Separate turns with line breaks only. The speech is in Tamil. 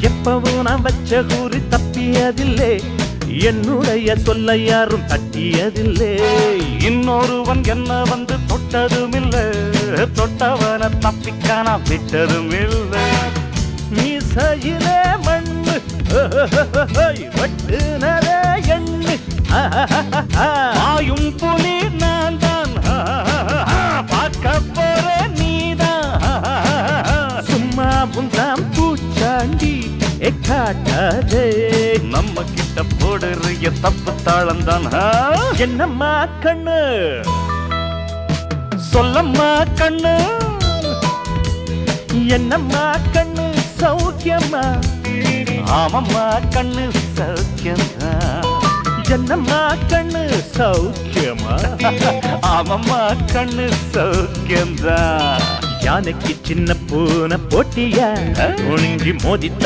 எப்பவும் நான் வச்ச கூறி தப்பியதில்லை, என்னுடைய சொல்ல யாரும் தட்டியதில்லை. இன்னொருவன் என்ன வந்து தொட்டதுமில்லை, தொட்டவன தப்பிக்கான விட்டதும் இல்லை. மீசையிலே மண்ணு வெட்டுனதே எண்ணு, ஆயும் புலி நான் தான், பார்க்க போற நீதான். சும்மா முந்தாம் பூச்சாண்டி காட்டாதே, நம்ம கிட்ட போடுறிய தப்பு தாளந்தான். என்னம்மா கண்ணு சொல்லம்மா கண்ணு, என்னம்மா கண்ணு சௌக்கியம்மா? ஆமம்மா கண்ணு சௌக்கியம்மா. என்னம்மா கண்ணு சௌக்கியமா? ஆமம்மா கண்ணு சௌக்கியம்தான். யானைக்கு சின்ன பூனை போட்டியா, ஒழுங்கி மோதித்த